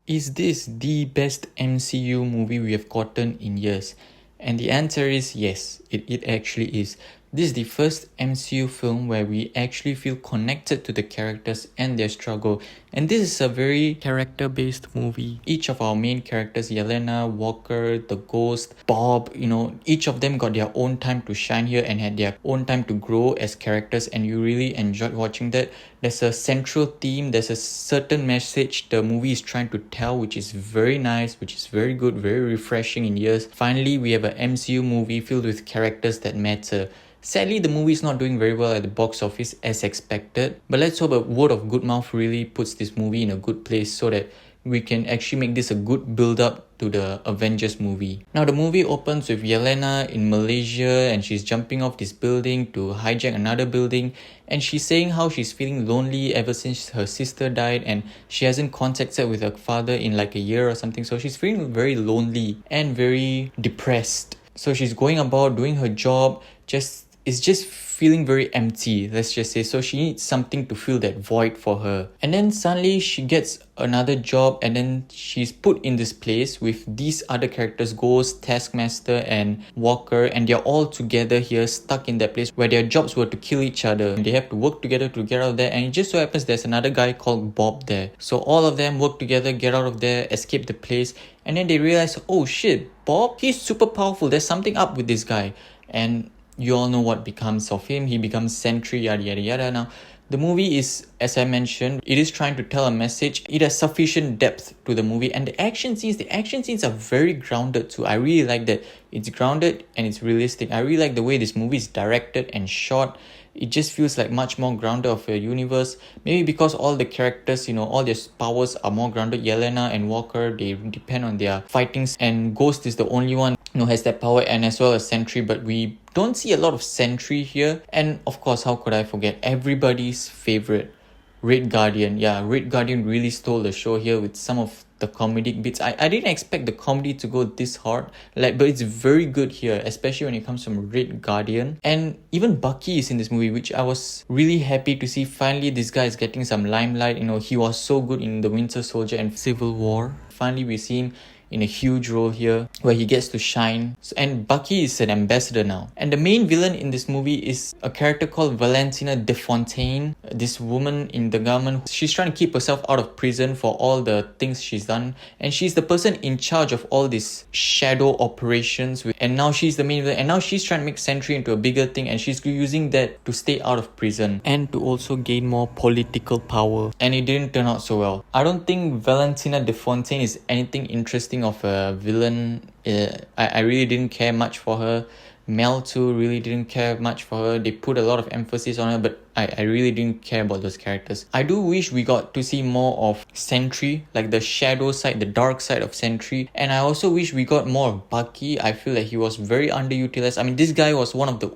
Is this the best MCU movie we have gotten in years? And the answer is yes, it actually is. This is the first MCU film where we actually feel connected to the characters and their struggle. And this is a very character-based movie. Each of our main characters, Yelena, Walker, the Ghost, Bob, each of them got their own time to shine here and had their own time to grow as characters, and you really enjoyed watching that. There's a central theme, there's a certain message the movie is trying to tell, which is very nice, which is very good, very refreshing in years. Finally, we have an MCU movie filled with characters that matter. Sadly, the movie is not doing very well at the box office as expected, but let's hope a word of good mouth really puts this movie in a good place so that we can actually make this a good build-up to the Avengers movie. Now, the movie opens with Yelena in Malaysia and she's jumping off this building to hijack another building, and she's saying how she's feeling lonely ever since her sister died and she hasn't contacted with her father in like a year or something, so she's feeling very lonely and very depressed. So she's going about doing her job, is just feeling very empty, let's just say. So she needs something to fill that void for her. And then suddenly she gets another job, and then she's put in this place with these other characters, Ghost, Taskmaster and Walker, and they're all together here, stuck in that place where their jobs were to kill each other. And they have to work together to get out of there, and it just so happens there's another guy called Bob there. So all of them work together, get out of there, escape the place, and then they realize, oh shit, Bob, he's super powerful, there's something up with this guy. And you all know what becomes of him. He becomes Sentry, yada yada yada. Now, the movie is, as I mentioned, it is trying to tell a message. It has sufficient depth to the movie, and the action scenes are very grounded too. I really like that. It's grounded and it's realistic. I really like the way this movie is directed and shot. It just feels like much more grounded of a universe. Maybe because all the characters, all their powers are more grounded. Yelena and Walker, they depend on their fightings, and Ghost is the only one has that power, and as well as Sentry, but we don't see a lot of Sentry here. And of course, how could I forget everybody's favorite, Red Guardian. Yeah, Red Guardian really stole the show here with some of the comedic bits. I didn't expect the comedy to go this hard, but it's very good here, especially when it comes from Red Guardian. And even Bucky is in this movie, which I was really happy to see. Finally, this guy is getting some limelight. He was so good in the Winter Soldier and Civil War. Finally, we see him in a huge role here where he gets to shine. And Bucky is an ambassador now. And the main villain in this movie is a character called Valentina De Fontaine, this woman in the government. She's trying to keep herself out of prison for all the things she's done, and she's the person in charge of all these shadow operations, and now she's the main villain, and now she's trying to make Sentry into a bigger thing, and she's using that to stay out of prison and to also gain more political power. And it didn't turn out so well. I don't think Valentina De Fontaine is anything interesting of a villain. I really didn't care much for her. Mel too really didn't care much for her. They put a lot of emphasis on her, but I really didn't care about those characters. I do wish we got to see more of Sentry, like the shadow side, the dark side of Sentry. And I also wish we got more of Bucky. I feel like he was very underutilized. I mean, this guy was one of the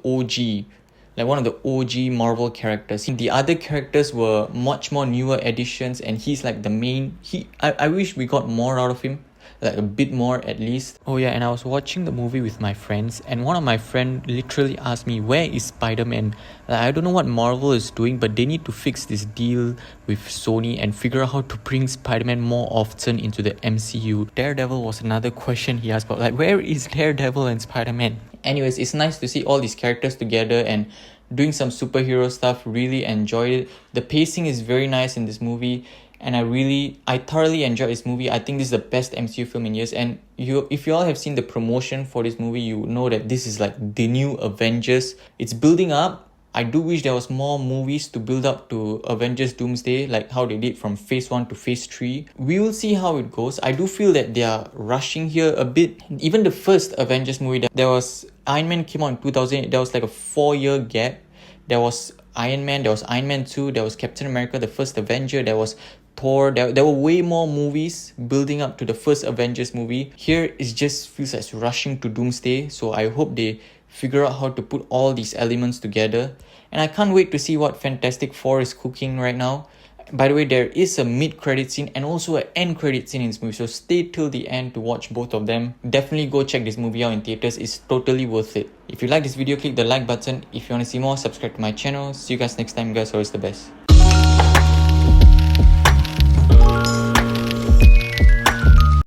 OG Marvel characters. The other characters were much more newer additions, and he's like the main. I wish we got more out of him, like a bit more at least. Oh yeah, and I was watching the movie with my friends, and one of my friends literally asked me, where is Spider-Man? I don't know what Marvel is doing, but they need to fix this deal with Sony and figure out how to bring Spider-Man more often into the MCU. Daredevil was another question he asked about, where is Daredevil and Spider-Man? Anyways, it's nice to see all these characters together and doing some superhero stuff. Really enjoyed it. The pacing is very nice in this movie, and I thoroughly enjoyed this movie. I think this is the best MCU film in years. And if you all have seen the promotion for this movie, you know that this is like the new Avengers. It's building up. I do wish there was more movies to build up to Avengers Doomsday, like how they did from phase 1 to phase 3. We will see how it goes. I do feel that they are rushing here a bit. Even the first Avengers movie, there was Iron Man came out in 2008. There was like a 4-year gap. There was Iron Man, there was Iron Man 2, there was Captain America, the first Avenger, there was Thor. There were way more movies building up to the first Avengers movie. Here it just feels like rushing to Doomsday, so I hope they figure out how to put all these elements together. And I can't wait to see what Fantastic Four is cooking right now. By the way, there is a mid-credit scene and also an end-credit scene in this movie, so stay till the end to watch both of them. Definitely go check this movie out in theaters. It's totally worth it. If you like this video, click the like button. If you want to see more, subscribe to my channel. See you guys next time, guys. Always the best.